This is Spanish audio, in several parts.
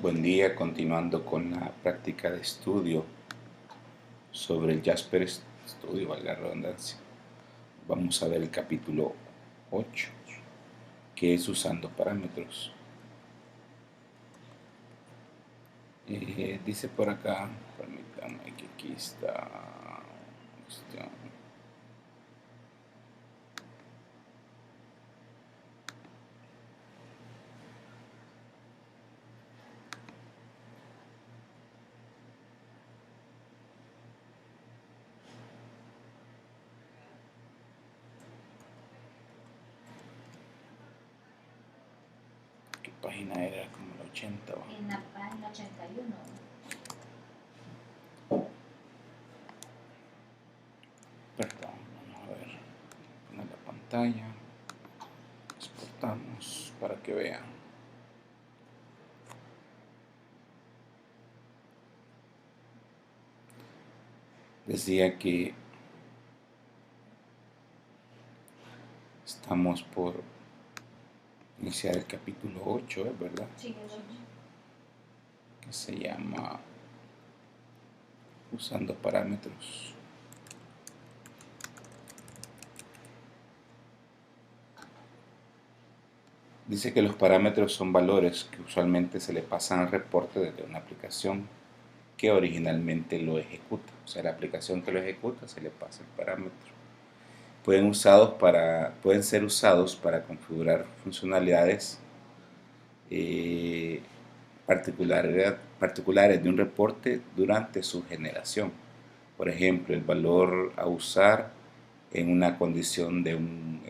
Buen día, continuando con la práctica de estudio sobre el Jasper Studio, valga la redundancia. Vamos a ver el capítulo 8, que es usando parámetros. Dice por acá, permítanme que aquí está. ¿Qué página era? Como la 80. En la página 81. Perdón, vamos a ver. Poner la pantalla. Exportamos para que vean. Decía que estamos por iniciar el capítulo 8, ¿es verdad? Sí, el 8. Que se llama usando parámetros. Dice que los parámetros son valores que usualmente se le pasan al reporte desde una aplicación que originalmente lo ejecuta. O sea, la aplicación que lo ejecuta se le pasa el parámetro. Pueden ser usados para configurar funcionalidades particulares de un reporte durante su generación. Por ejemplo, el valor a usar en una condición de un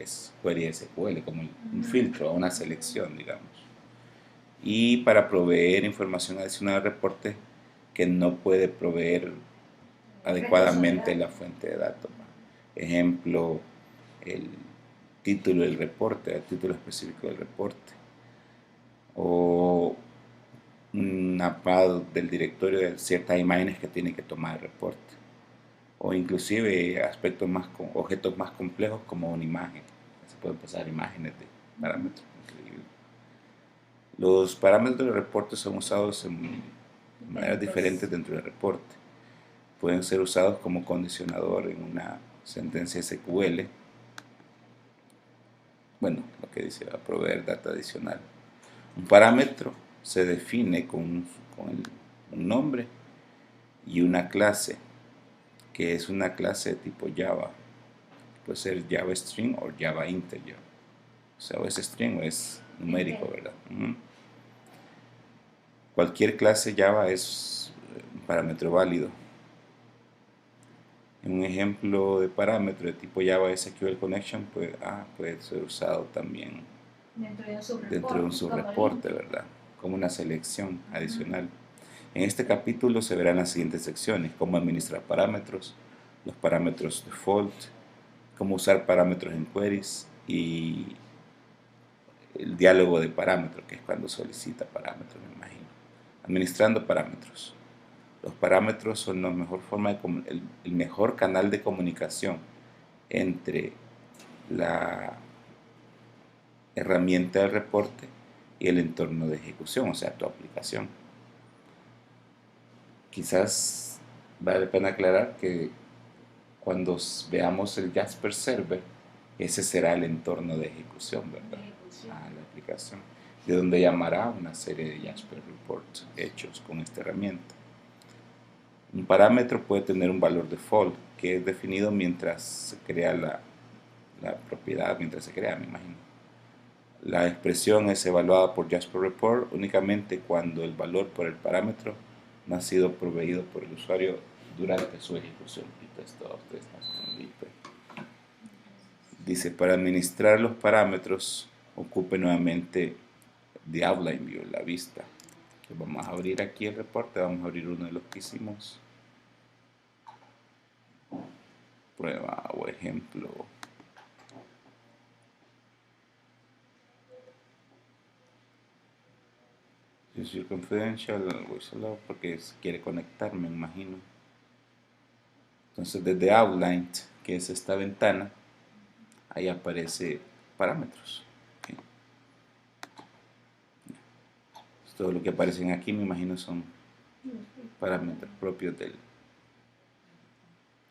query SQL, como un filtro o una selección, digamos. Y para proveer información adicional al reporte que no puede proveer adecuadamente la fuente de datos. Ejemplo, el título del reporte, el título específico del reporte, o un mapado del directorio de ciertas imágenes que tiene que tomar el reporte, o inclusive objetos más complejos como una imagen. Se pueden pasar imágenes de parámetros. Increíble. Los parámetros del reporte son usados en maneras diferentes dentro del reporte. Pueden ser usados como condicionador en una sentencia SQL. Bueno, lo que dice va a proveer data adicional. Un parámetro se define con un nombre y una clase, que es una clase de tipo Java. Puede ser Java String o Java Integer. O sea, o es string o es numérico, ¿verdad? Cualquier clase Java es un parámetro válido. Un ejemplo de parámetro de tipo Java SQL Connection puede ser usado también dentro de un subreporte, ¿verdad? Como una selección adicional. En este capítulo se verán las siguientes secciones: cómo administrar parámetros, los parámetros default, cómo usar parámetros en queries y el diálogo de parámetros, que es cuando solicita parámetros, me imagino. Administrando parámetros. Los parámetros son la mejor forma el mejor canal de comunicación entre la herramienta del reporte y el entorno de ejecución, o sea, tu aplicación. Quizás vale la pena aclarar que cuando veamos el Jasper Server, ese será el entorno de ejecución, ¿verdad? La aplicación, de donde llamará una serie de Jasper Reports hechos con esta herramienta. Un parámetro puede tener un valor default, que es definido mientras se crea la propiedad, mientras se crea, me imagino. La expresión es evaluada por Jasper Report únicamente cuando el valor por el parámetro no ha sido proveído por el usuario durante su ejecución. Dice, para administrar los parámetros, ocupe nuevamente The Outline View, la vista. Vamos a abrir aquí el reporte, vamos a abrir uno de los que hicimos. Prueba o ejemplo. User confidential, porque quiere conectarme, me imagino. Entonces desde Outline, que es esta ventana, ahí aparece parámetros. Okay. Todo lo que aparecen aquí me imagino son parámetros propios del...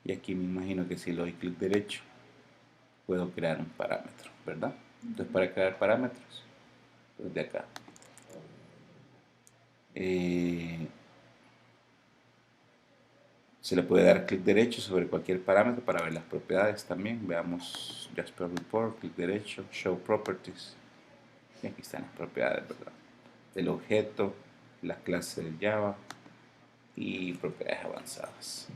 Y aquí me imagino que si le doy clic derecho puedo crear un parámetro, ¿verdad? Entonces para crear parámetros, pues de acá. Se le puede dar clic derecho sobre cualquier parámetro para ver las propiedades también. Veamos Jasper Report, clic derecho, Show Properties. Y aquí están las propiedades, ¿verdad? Del objeto, la clase de Java y propiedades avanzadas.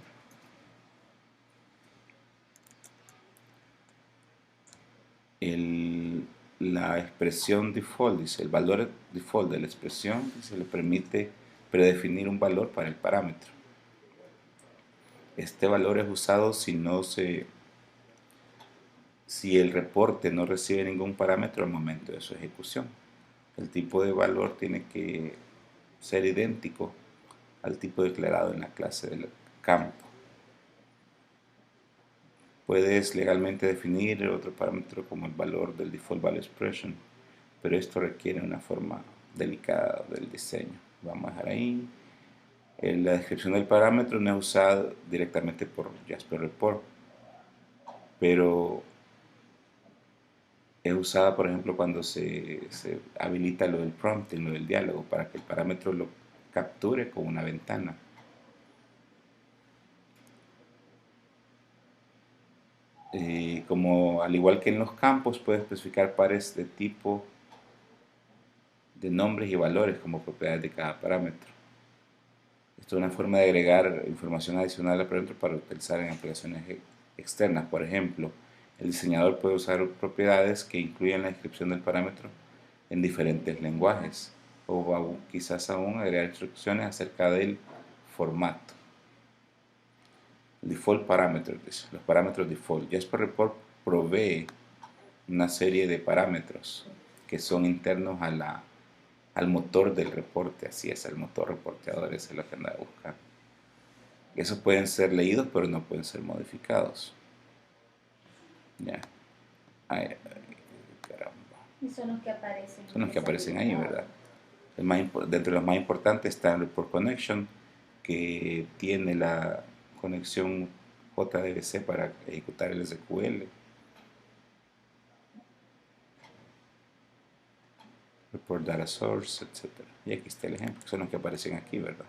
La expresión default, dice, el valor default de la expresión se le permite predefinir un valor para el parámetro. Este valor es usado si el reporte no recibe ningún parámetro al momento de su ejecución. El tipo de valor tiene que ser idéntico al tipo declarado en la clase del campo. Puedes legalmente definir otro parámetro como el valor del default value expression, pero esto requiere una forma delicada del diseño. Vamos a dejar ahí. La descripción del parámetro no es usada directamente por Jasper Report, pero es usada, por ejemplo, cuando se habilita lo del prompting, lo del diálogo, para que el parámetro lo capture con una ventana. Como al igual que en los campos, puede especificar pares de tipo de nombres y valores como propiedades de cada parámetro. Esto es una forma de agregar información adicional al parámetro para utilizar en aplicaciones externas. Por ejemplo, el diseñador puede usar propiedades que incluyen la descripción del parámetro en diferentes lenguajes o quizás aún agregar instrucciones acerca del formato. Default parameters, los parámetros default. Jasper Report provee una serie de parámetros que son internos al motor del reporte, así es, el motor reporteador, ese es lo que anda a buscar. Esos pueden ser leídos, pero no pueden ser modificados. Ya. Ay, caramba. Y son los que aparecen. Son los que aparecen ahí, ¿verdad? Dentro de los más importantes está el Report Connection, que tiene la conexión JDBC para ejecutar el SQL. Report Data Source, etc. Y aquí está el ejemplo, que son los que aparecen aquí, ¿verdad?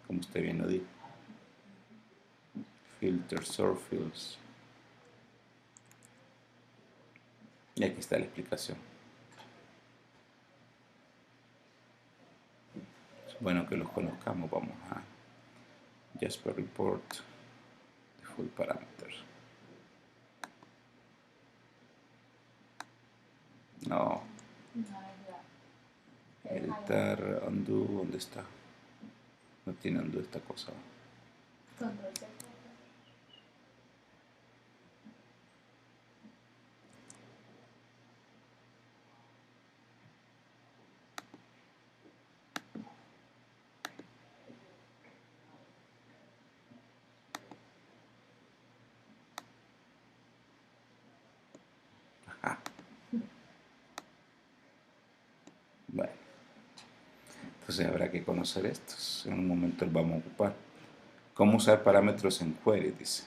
Como usted bien lo dijo. Filter Source Fields. Y aquí está la explicación. Es bueno que los conozcamos. Vamos a Jasper Report, Default Parameters. No. Editar, undo, ¿dónde está? No tiene undo esta cosa. Ajá. Bueno, entonces habrá que conocer estos. En un momento los vamos a ocupar. ¿Cómo usar parámetros en query? Dice.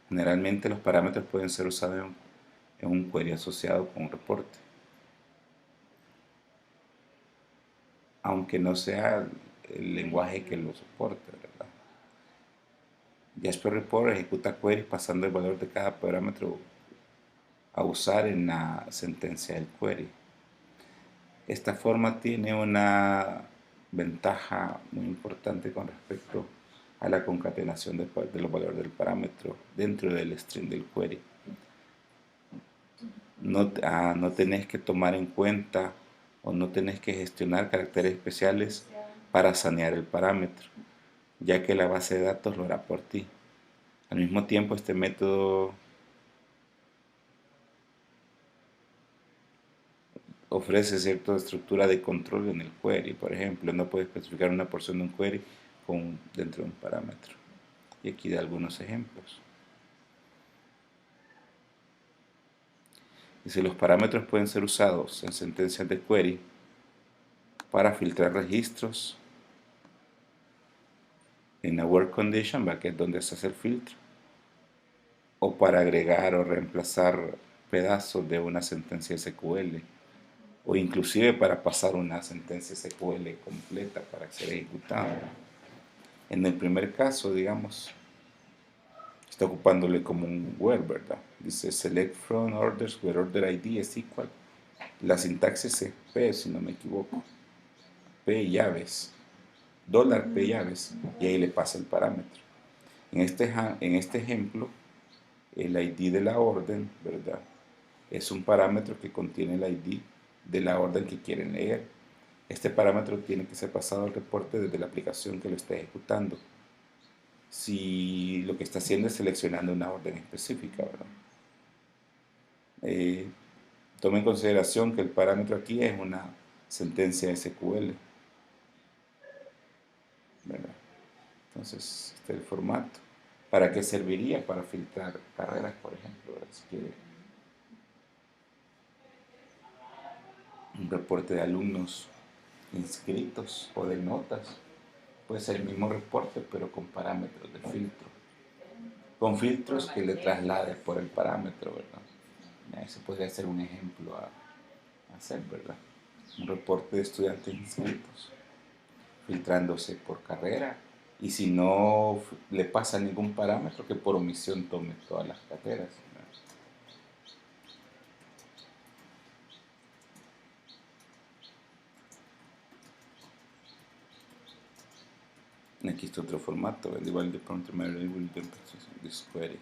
Generalmente los parámetros pueden ser usados en un query asociado con un reporte, aunque no sea el lenguaje que lo soporte, ¿verdad? Jasper Report ejecuta queries pasando el valor de cada parámetro a usar en la sentencia del query. Esta forma tiene una ventaja muy importante con respecto a la concatenación de los valores del parámetro dentro del string del query. No tenés que tomar en cuenta o no tenés que gestionar caracteres especiales para sanear el parámetro, ya que la base de datos lo hará por ti. Al mismo tiempo, este método ofrece cierta estructura de control en el query. Por ejemplo, no puedes especificar una porción de un query dentro de un parámetro. Y aquí da algunos ejemplos. Dice, los parámetros pueden ser usados en sentencias de query para filtrar registros en la word condition, ¿va? Que es donde se hace el filtro, o para agregar o reemplazar pedazos de una sentencia SQL, o inclusive para pasar una sentencia SQL completa para ser ejecutada. En el primer caso, digamos, está ocupándole como un word, ¿verdad? Dice select from orders where order ID es equal. La sintaxis es P, si no me equivoco. P llaves, dólar P llaves, y ahí le pasa el parámetro. En este ejemplo, el ID de la orden, ¿verdad? Es un parámetro que contiene el ID de la orden que quieren leer. Este parámetro tiene que ser pasado al reporte desde la aplicación que lo está ejecutando. Si lo que está haciendo es seleccionando una orden específica, ¿verdad? Tome en consideración que el parámetro aquí es una sentencia SQL, ¿verdad? Entonces, este es el formato. ¿Para qué serviría? Para filtrar carreras, por ejemplo, ¿verdad? Si quiere un reporte de alumnos inscritos o de notas, puede ser el mismo reporte, pero con parámetros de filtro. Con filtros que le traslades por el parámetro, ¿verdad? Ese podría ser un ejemplo a hacer, ¿verdad? Un reporte de estudiantes inscritos, filtrándose por carrera, y si no le pasa ningún parámetro, que por omisión tome todas las carreras, ¿verdad? Aquí está otro formato, el igual de pronto me lo de query.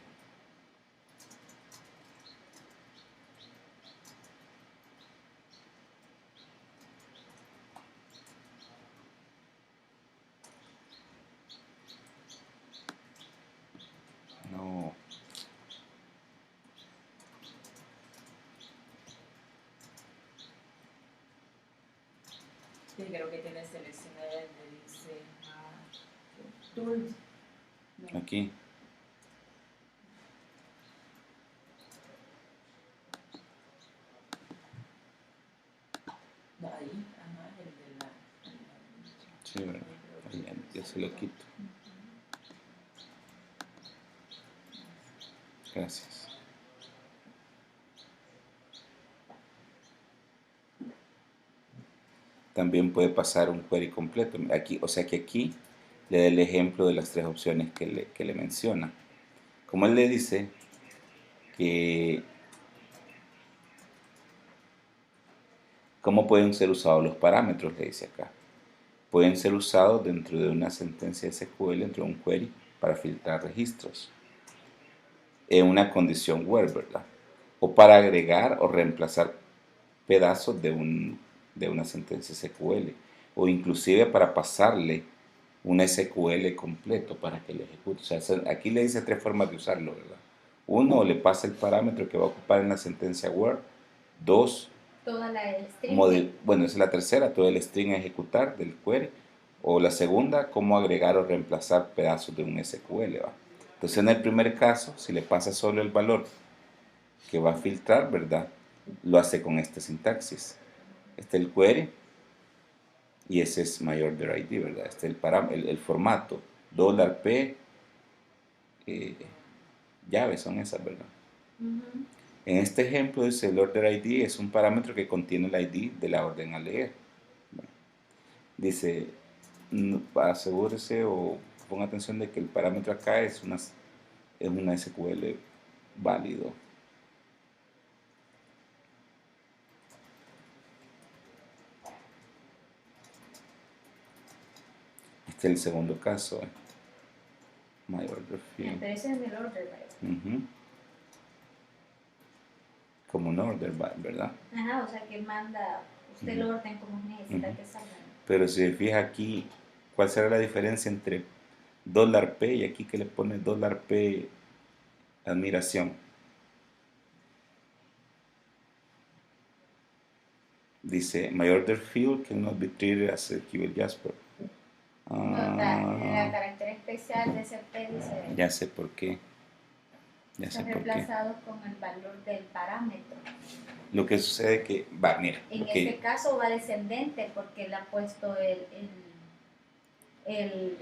No, Sí, creo que tiene seleccionada donde dice tools. No. aquí. No, ahí, ajá, el de la. Sí, ¿verdad? Ahí ya se lo quito. Gracias. También puede pasar un query completo. Aquí, o sea que aquí le da el ejemplo de las tres opciones que le menciona. Como él le dice que cómo pueden ser usados los parámetros, le dice acá. Pueden ser usados dentro de una sentencia SQL, dentro de un query, para filtrar registros en una condición where, ¿verdad? O para agregar o reemplazar pedazos de una sentencia SQL, o inclusive para pasarle un SQL completo para que lo ejecute. O sea, aquí le dice tres formas de usarlo, ¿verdad? Uno, le pasa el parámetro que va a ocupar en la sentencia where. Dos, Toda la del string. bueno, esa es la tercera, todo el string a ejecutar del query. O la segunda, cómo agregar o reemplazar pedazos de un SQL, ¿va? Entonces, en el primer caso, si le pasa solo el valor que va a filtrar, ¿verdad? Lo hace con esta sintaxis. Este es el query y ese es myOrderID, ¿verdad? Este es el formato. $P, llaves son esas, ¿verdad? En este ejemplo dice el order ID es un parámetro que contiene el ID de la orden a leer. Bueno, dice, asegúrese o ponga atención de que el parámetro acá es una SQL válido. Este es el segundo caso. My order field. Pero ese es el order, ¿verdad? Como un order, ¿verdad? Ajá, o sea que manda usted el orden como necesita que salga. Pero si se fija aquí, ¿cuál será la diferencia entre $P y aquí que le pone $P admiración? Dice, my order field cannot be treated as a SQL Jasper. Nota, la carácter especial de ese P dice. Ya sé por qué. Ya sé Está por qué. reemplazado con el valor del parámetro. Lo que sucede es que, va, mira, En ok, este caso va descendente porque le ha puesto el El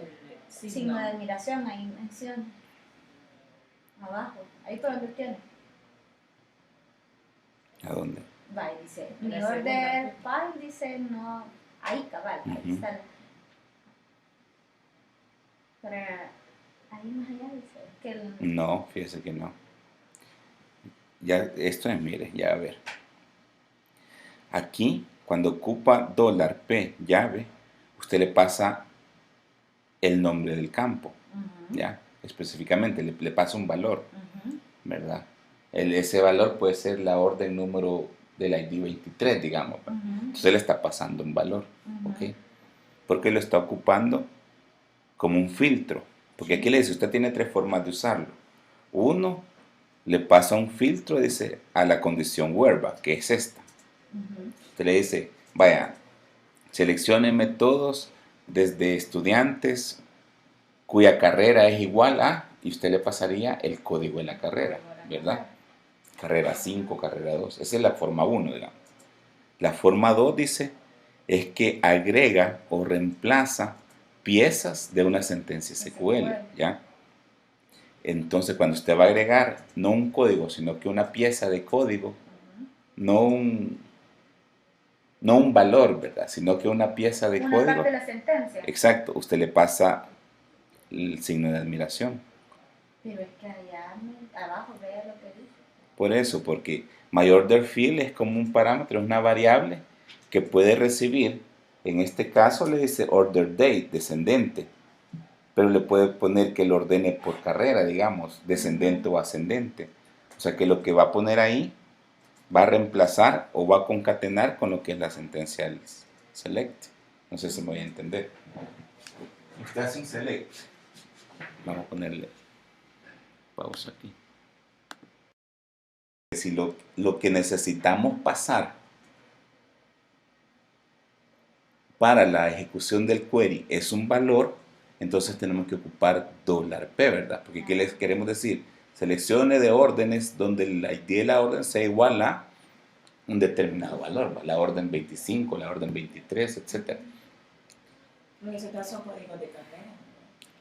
signo de admiración, ahí menciona. Abajo, ahí por donde tiene. ¿a dónde? Va, y dice, En mi la order segunda. file dice no, ahí cabal, ahí Ujú. está. Para, ahí más allá dice que el, No, fíjese que no. Ya, esto es, mire, ya a ver. Aquí, cuando ocupa $P llave, usted le pasa el nombre del campo, ¿ya? Específicamente, le pasa un valor, ¿verdad? Ese valor puede ser la orden número del ID 23, digamos. Entonces le está pasando un valor, ¿ok? Porque lo está ocupando como un filtro. Porque aquí le dice, usted tiene tres formas de usarlo. Uno, le pasa un filtro, dice, a la condición verba, que es esta. Usted le dice, vaya, seleccióneme todos desde estudiantes cuya carrera es igual a, y usted le pasaría el código de la carrera, ¿verdad? Carrera 5, carrera 2. Esa es la forma 1, digamos. La forma 2 dice, es que agrega o reemplaza piezas de una sentencia SQL, ¿ya? Entonces, cuando usted va a agregar no un código, sino que una pieza de código, no un valor, ¿verdad? Sino que una pieza de una código. parte de la sentencia. Exacto, usted le pasa el signo de admiración. Pero es que allá abajo vea lo que dice. Por eso, porque myOrderField es como un parámetro, es una variable que puede recibir, en este caso le dice order date, descendente, pero le puede poner que lo ordene por carrera, digamos, descendente o ascendente. O sea que lo que va a poner ahí va a reemplazar o va a concatenar con lo que es la sentencia select. No sé si me voy a entender. Usted hace un select. Vamos a ponerle pausa aquí. Si lo que necesitamos pasar para la ejecución del query es un valor, entonces tenemos que ocupar $P, ¿verdad? Porque ¿qué les queremos decir? Seleccione de órdenes donde el ID de la orden sea igual a un determinado valor, la orden 25, la orden 23, etc. En ese caso, códigos de carrera.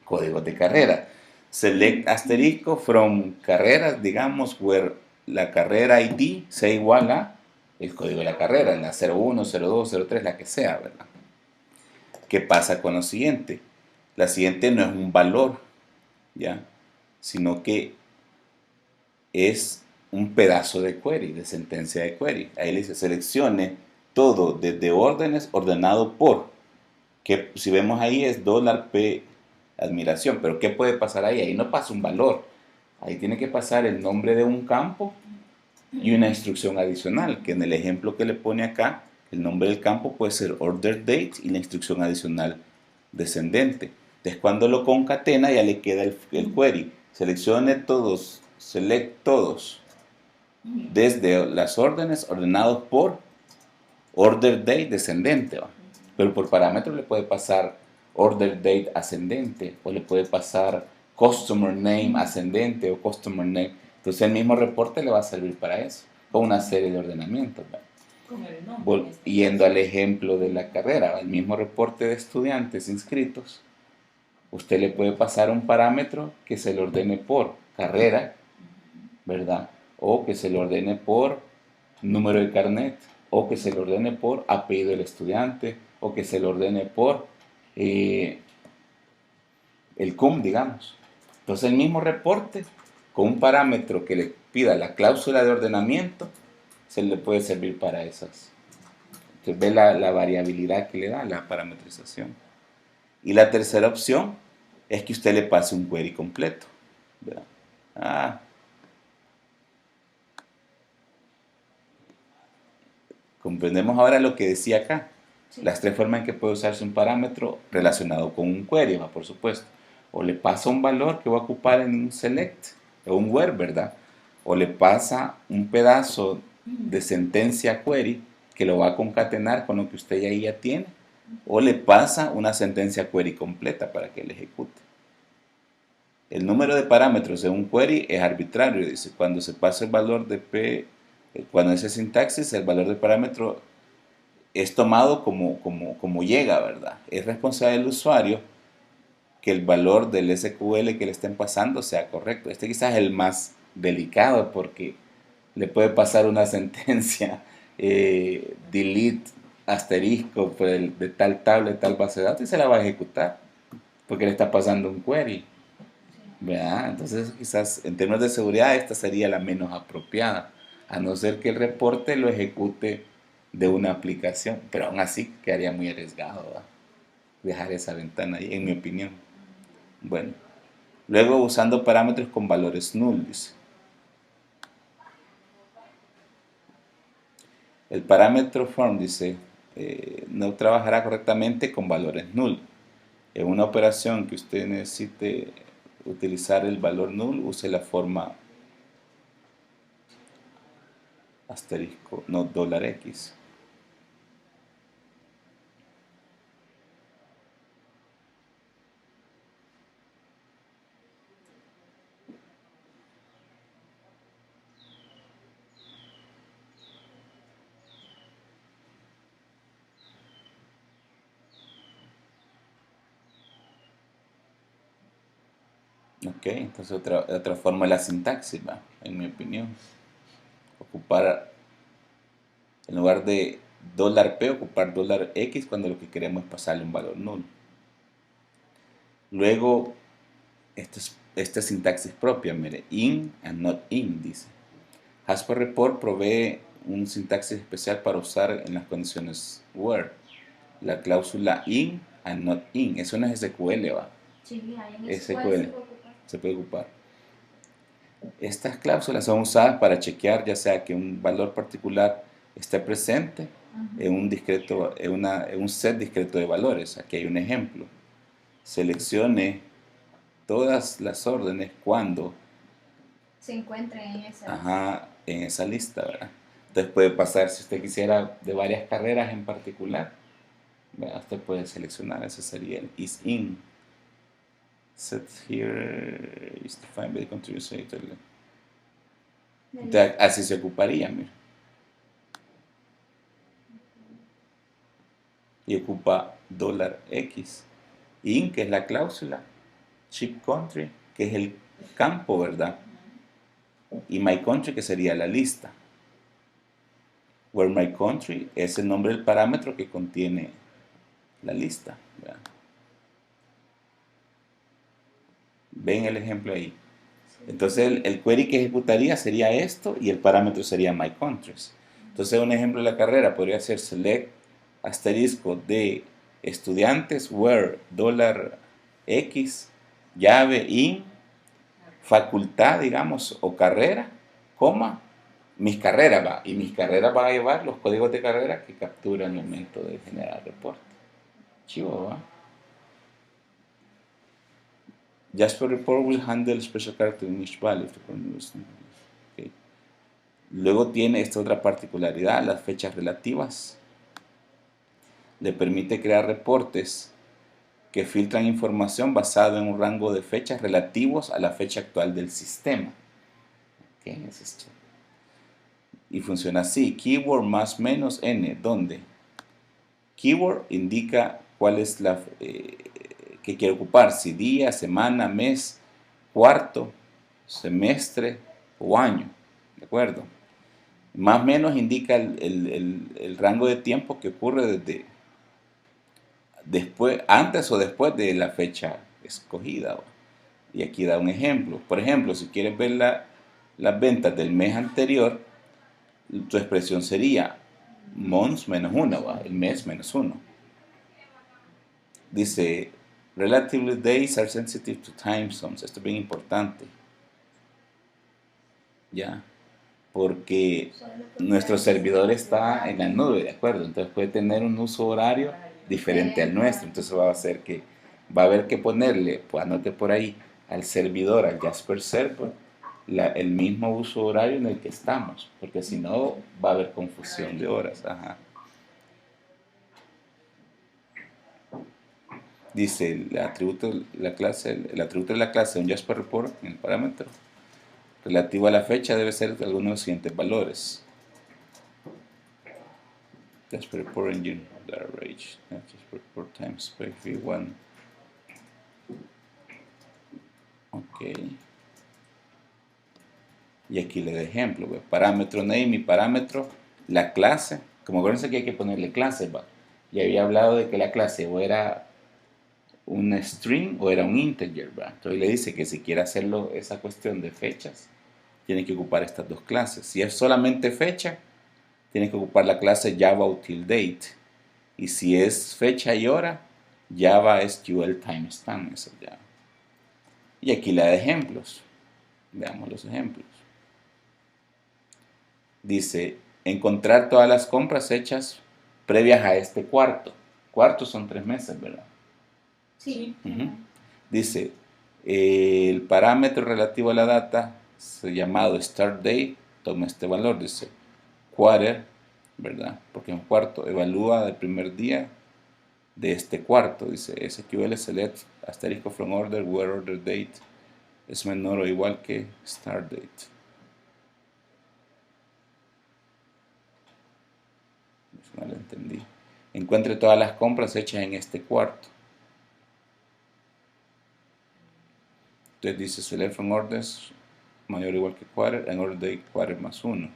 Códigos de carrera. Select asterisco from carreras, digamos, where la carrera ID sea igual a el código de la carrera, la 01, 02, 03, la que sea, ¿verdad? ¿Qué pasa con lo siguiente? La siguiente no es un valor, ¿ya? Sino que es un pedazo de query, de sentencia de query. Ahí le dice, seleccione todo desde órdenes ordenado por, que si vemos ahí es $P admiración, pero ¿qué puede pasar ahí? Ahí no pasa un valor, ahí tiene que pasar el nombre de un campo y una instrucción adicional, que en el ejemplo que le pone acá, el nombre del campo puede ser order date y la instrucción adicional descendente. Entonces cuando lo concatena ya le queda el query. Seleccione todos, select todos, desde las órdenes ordenados por order date descendente, ¿va? Pero por parámetro le puede pasar order date ascendente o le puede pasar customer name ascendente o customer name. Entonces el mismo reporte le va a servir para eso, con una serie de ordenamientos, ¿va? Con el nombre. Yendo al ejemplo de la carrera, el mismo reporte de estudiantes inscritos, usted le puede pasar un parámetro que se le ordene por carrera, ¿verdad? O que se le ordene por número de carnet, o que se le ordene por apellido del estudiante, o que se le ordene por el CUM, digamos. Entonces el mismo reporte, con un parámetro que le pida la cláusula de ordenamiento, se le puede servir para esas. Entonces ve la variabilidad que le da la parametrización. Y la tercera opción es que usted le pase un query completo, ¿verdad? Comprendemos ahora lo que decía acá. Sí. Las tres formas en que puede usarse un parámetro relacionado con un query, ¿va? Por supuesto. O le pasa un valor que va a ocupar en un select o un where, ¿verdad? O le pasa un pedazo de sentencia query que lo va a concatenar con lo que usted ya tiene. O le pasa una sentencia query completa para que le ejecute. El número de parámetros de un query es arbitrario, dice, cuando se pasa el valor de P, cuando ese sintaxis, el valor del parámetro es tomado como llega, ¿verdad? Es responsabilidad del usuario que el valor del SQL que le estén pasando sea correcto. Este quizás es el más delicado porque le puede pasar una sentencia, delete asterisco pues, de tal tabla, de tal base de datos y se la va a ejecutar porque le está pasando un query. ¿Verdad? Entonces quizás en términos de seguridad esta sería la menos apropiada, a no ser que el reporte lo ejecute de una aplicación, pero aún así quedaría muy arriesgado, ¿verdad? Dejar esa ventana ahí, en mi opinión. Bueno, luego usando parámetros con valores null, dice. El parámetro form, dice, no trabajará correctamente con valores null. En una operación que usted necesite utilizar el valor null, use la forma asterisco, no $X. Ok, entonces otra forma es la sintaxis, ¿va? En mi opinión. Ocupar, en lugar de $P, ocupar $X cuando lo que queremos es pasarle un valor null. Luego, esta sintaxis propia, mire, in and not in, dice. Hasper Report provee un sintaxis especial para usar en las condiciones where. La cláusula in and not in, eso no es SQL, ¿va? Sí, ahí en SQL SQL se puede ocupar. Estas cláusulas son usadas para chequear ya sea que un valor particular esté presente en un set discreto de valores. Aquí hay un ejemplo. Seleccione todas las órdenes cuando se encuentra en esa. en esa lista, ¿verdad? Entonces puede pasar, si usted quisiera de varias carreras en particular, ¿verdad? Usted puede seleccionar, ese sería el is in. Set here is defined by the contributor. Entonces, así se ocuparía, mira. Y ocupa $X. In, que es la cláusula. Ship country, que es el campo, ¿verdad? Y my country, que sería la lista. Where my country es el nombre del parámetro que contiene la lista, ¿verdad? Ven el ejemplo ahí. Entonces el query que ejecutaría sería esto y el parámetro sería my countries. Entonces un ejemplo de la carrera podría ser select asterisco de estudiantes where $X llave in facultad, digamos, o carrera, coma, mis carreras va. Y mis carreras van a llevar los códigos de carrera que captura al momento de generar reporte. Chivo, ¿va? Jasper Report will handle special character in each value. Okay. Luego tiene esta otra particularidad, las fechas relativas. Le permite crear reportes que filtran información basado en un rango de fechas relativos a la fecha actual del sistema. Okay, eso es chévere. Y funciona así, keyword más menos n, ¿dónde? Keyword indica cuál es la que quiere ocupar, si día, semana, mes, cuarto, semestre o año, ¿de acuerdo? Más o menos indica el rango de tiempo que ocurre antes o después de la fecha escogida. Y aquí da un ejemplo. Por ejemplo, si quieres ver las ventas del mes anterior, tu expresión sería months menos 1, el mes menos 1. Dice, relatively days are sensitive to time zones. Esto es bien importante. ¿Ya? Porque nuestro servidor está en la nube, ¿de acuerdo? Entonces puede tener un uso horario diferente al nuestro. Entonces va a haber que ponerle, pues anote por ahí, al servidor, al Jasper Server, el mismo uso horario en el que estamos, porque si no va a haber confusión de horas. Ajá. Dice el atributo de la clase de un Jasper Report en el parámetro relativo a la fecha debe ser alguno de los siguientes valores. Jasper Report Engine, average, Jasper Report times specify one. Ok. Y aquí le doy ejemplo, ¿ve? Parámetro name y parámetro, la clase. Como acuérdense que hay que ponerle clases, ¿va? Y había hablado de que la clase o era un string o era un integer, ¿va? Entonces le dice que si quiere hacerlo esa cuestión de fechas, tiene que ocupar estas dos clases. Si es solamente fecha, tiene que ocupar la clase Java util date. Y si es fecha y hora, Java SQL timestamp. Eso ya. Y aquí le da ejemplos. Veamos los ejemplos. Dice, encontrar todas las compras hechas previas a este cuarto. Cuarto son 3 meses, ¿verdad? Sí. Ujú. Dice, el parámetro relativo a la data, llamado start date, toma este valor, dice quarter, ¿verdad? Porque un cuarto evalúa el primer día de este cuarto, dice SQL select asterisco from order where order date es menor o igual que start date. No lo entendí. Encuentre todas las compras hechas en este cuarto. Entonces dice select from orders mayor o igual que quarter, en order date quarter más 1.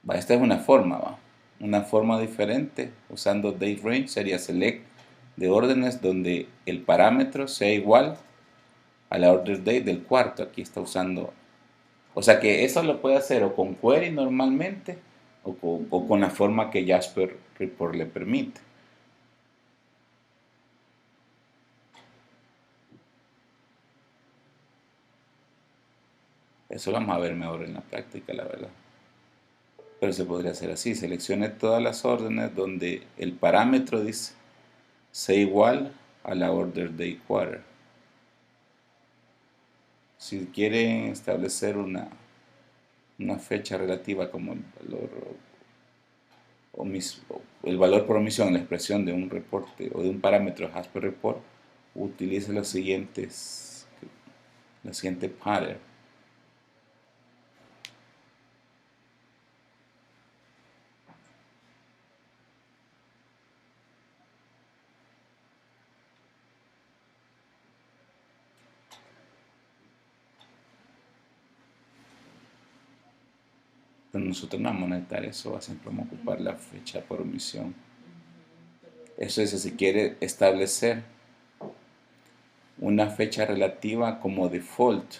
Va, esta es una forma, va. Una forma diferente usando date range sería select de órdenes donde el parámetro sea igual a la order date del cuarto. Aquí está usando, o sea que eso lo puede hacer o con query normalmente o con la forma que Jasper Report le permite. Eso lo vamos a ver mejor en la práctica, la verdad. Pero se podría hacer así, seleccione todas las órdenes donde el parámetro dice sea igual a la order date quarter. Si quieren establecer una fecha relativa como el valor por omisión en la expresión de un reporte o de un parámetro Jasper Report, utilice la siguiente pattern. Entonces nosotros no vamos a necesitar eso, siempre vamos a ocupar la fecha por omisión. Eso es si quiere establecer una fecha relativa como default.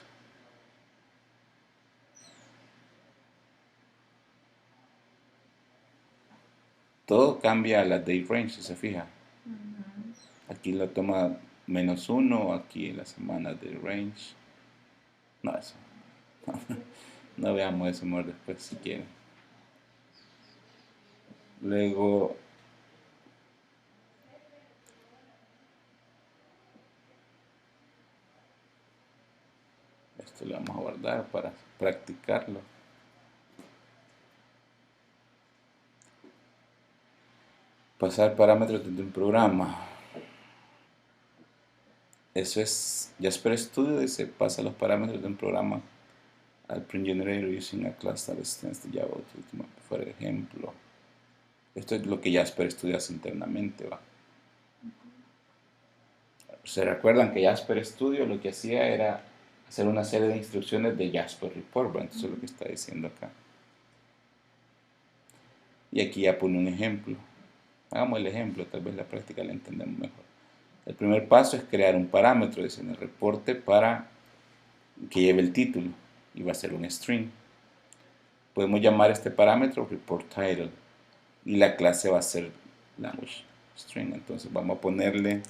Todo cambia a la date range, si se fija. Aquí lo toma -1, aquí en la semana de range. No, eso. No veamos eso mejor después si quieren. Luego, esto lo vamos a guardar para practicarlo. Pasar parámetros dentro de un programa. Eso es Jasper Studio, dice pasa los parámetros de un programa al print generator using a class that extends the Java utility map. Por ejemplo, esto es lo que Jasper Studio hace internamente, ¿va? ¿Se recuerdan que Jasper Studio lo que hacía era hacer una serie de instrucciones de Jasper Report? ¿Va? Entonces es lo que está diciendo acá. Y aquí ya pone un ejemplo. Hagamos el ejemplo, tal vez la práctica la entendemos mejor. El primer paso es crear un parámetro, dice en el reporte, para que lleve el título y va a ser un string. Podemos llamar este parámetro report title y la clase va a ser language string. Entonces vamos a ponerle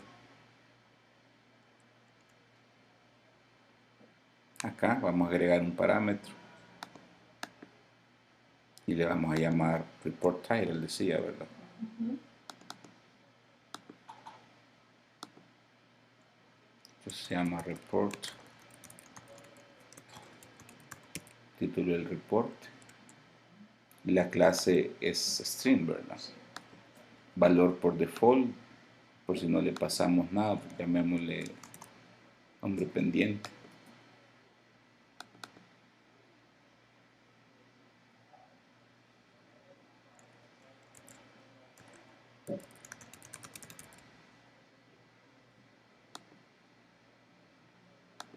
acá, vamos a agregar un parámetro y le vamos a llamar report title, decía, ¿verdad? Entonces se llama report, título del reporte. La clase es string, ¿verdad? Valor por default, por si no le pasamos nada, llamémosle nombre pendiente.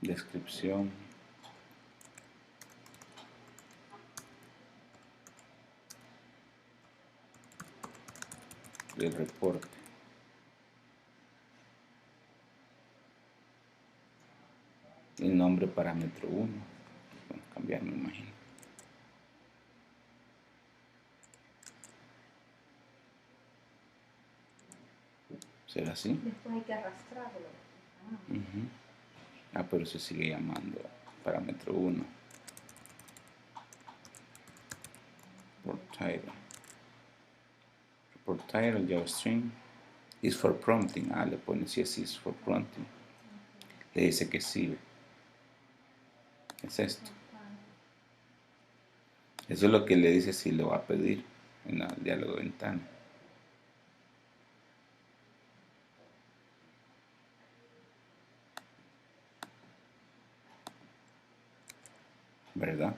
Descripción. Del reporte. El nombre parámetro 1. Vamos a cambiar, me imagino. ¿Será así? Después hay que arrastrarlo. Pero se sigue llamando parámetro 1. Report title. Report title, JavaString. Is for prompting. Le pone si es is for prompting. Le dice que sí. Es esto. Eso es lo que le dice si lo va a pedir en el diálogo de ventana. ¿Verdad?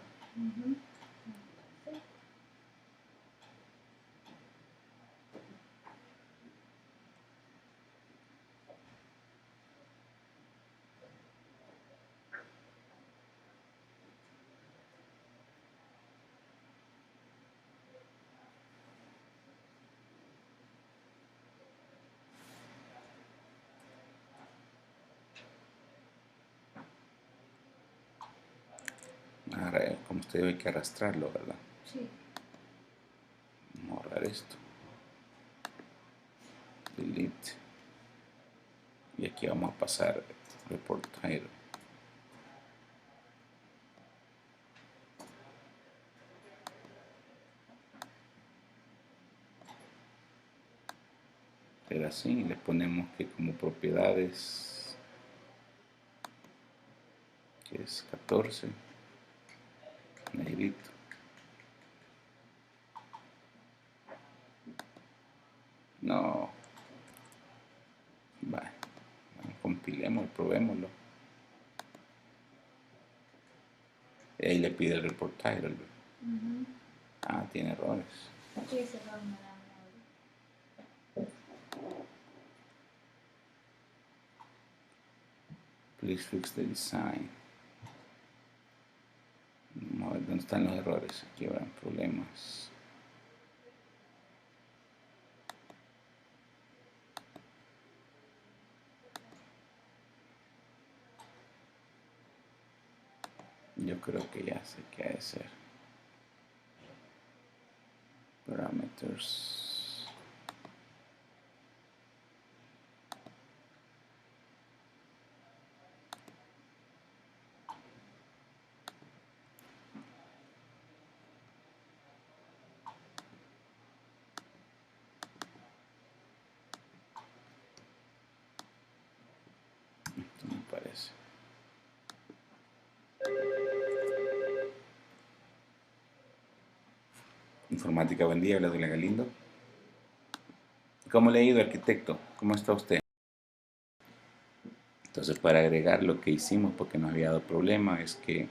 Ahora, como usted ve, hay que arrastrarlo, ¿verdad? Sí. Vamos a borrar esto. Delete. Y aquí vamos a pasar report title. Era así, y le ponemos que como propiedades, que es 14, negrito. No. Vale. Compilemos y probémoslo. Y ahí le pide el report title. Tiene errores. Sí, ese error me da miedo. Please fix the design. Vamos a ver dónde están los errores. Aquí habrán problemas. Yo creo que ya sé qué ha de ser. Parameters. Esto me parece. Informática, buen día, habla de la Galindo. ¿Cómo le ha ido, arquitecto? ¿Cómo está usted? Entonces, para agregar lo que hicimos, porque nos había dado problema, es que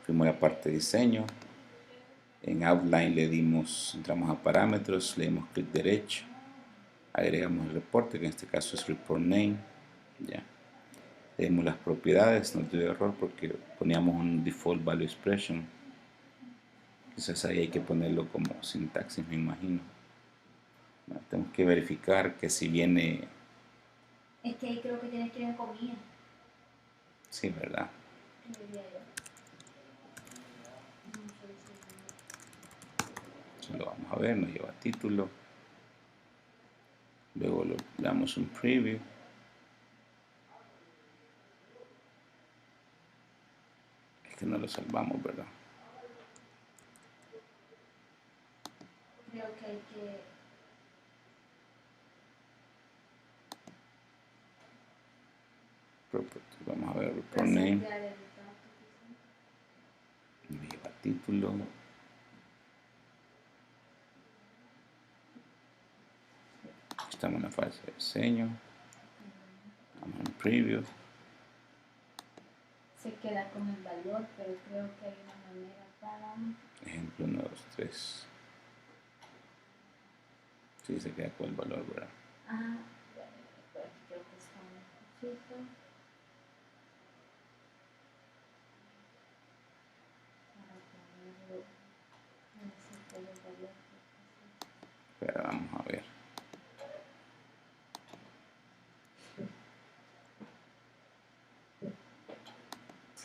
fuimos a la parte de diseño. En Outline le dimos, entramos a parámetros, le dimos clic derecho, agregamos el reporte, que en este caso es report name. Ya. Le dimos las propiedades, nos dio error porque poníamos un default value expression. Quizás ahí hay que ponerlo como sintaxis, me imagino. Tenemos que verificar que si viene. Es que ahí creo que tienes que ir en comida. Sí, ¿verdad? Diría yo. Eso lo vamos a ver, nos lleva título. Luego le damos un preview. Es que no lo salvamos, ¿verdad? Creo que hay que... Property. Vamos a ver report name. resetear el dato, Me lleva título. Estamos en la fase de diseño. Vamos en preview. Se queda con el valor, pero creo que hay una manera para... Ejemplo 1, 2, 3. Sí, se queda con el valor, ¿verdad? Ah, bueno, por aquí creo que está un poquito. Para ponerlo, necesito el valor. Pero vamos a ver.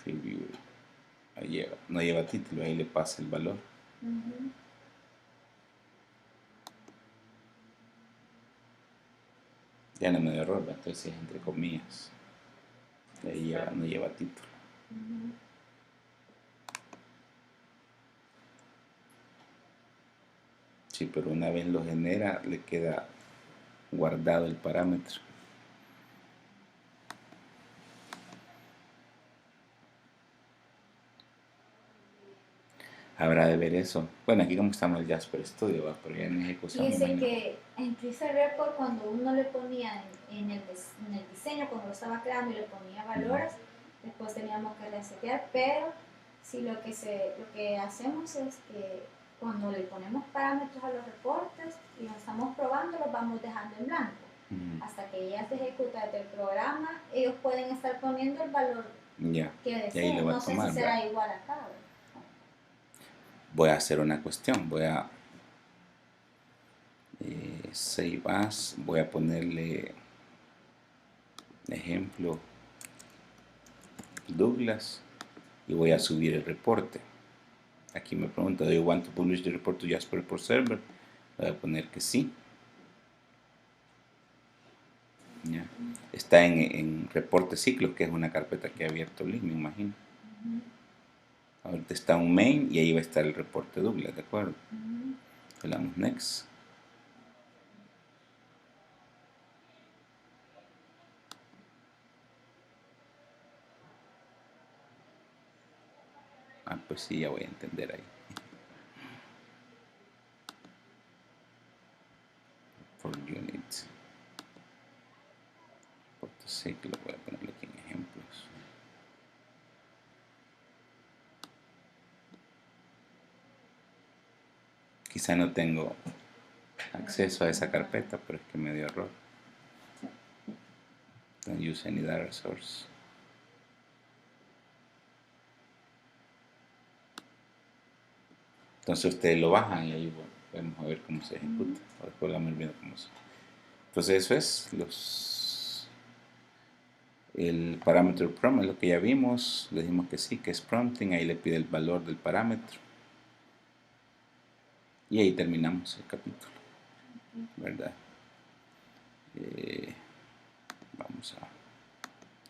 Preview. Ahí lleva. No lleva título, ahí le pasa el valor. Uh-huh. Ya no me dio error, entonces es entre comillas. Ahí lleva, no lleva título. Uh-huh. Sí, pero una vez lo genera, le queda guardado el parámetro. Habrá de ver eso. Bueno, aquí como estamos el Jasper Studio, ¿va? Pero ya en ejecución. Fíjese que en Crystal Report, cuando uno le ponía en el diseño, cuando lo estaba creando y le ponía valores, después teníamos que resetear, pero si lo que hacemos es que cuando le ponemos parámetros a los reportes y los estamos probando, los vamos dejando en blanco. Hasta que ya se ejecuta desde el programa, ellos pueden estar poniendo el valor que deseen. No sé si será igual acá. Voy a hacer una cuestión, voy a save as, voy a ponerle ejemplo Douglas y voy a subir el reporte. Aquí me pregunta, ¿do you want to publish the report to Jasper Report Server? Voy a poner que sí. ¿Ya? Está en reporte ciclos, que es una carpeta que ha abierto Lee, me imagino. Ahorita está un main y ahí va a estar el reporte Douglas, ¿de acuerdo? Le damos next. Ah, pues sí, ya voy a entender ahí. For units. Reporte ciclo, voy a ponerle aquí en ejemplos. Quizá no tengo acceso a esa carpeta, pero es que me dio error. Don't use any data source. Entonces ustedes lo bajan y ahí vamos a ver cómo se ejecuta. O después vamos viendo cómo se. Entonces eso es el parámetro prompt, es lo que ya vimos. Le dijimos que sí, que es prompting. Ahí le pide el valor del parámetro. Y ahí terminamos el capítulo, ¿verdad?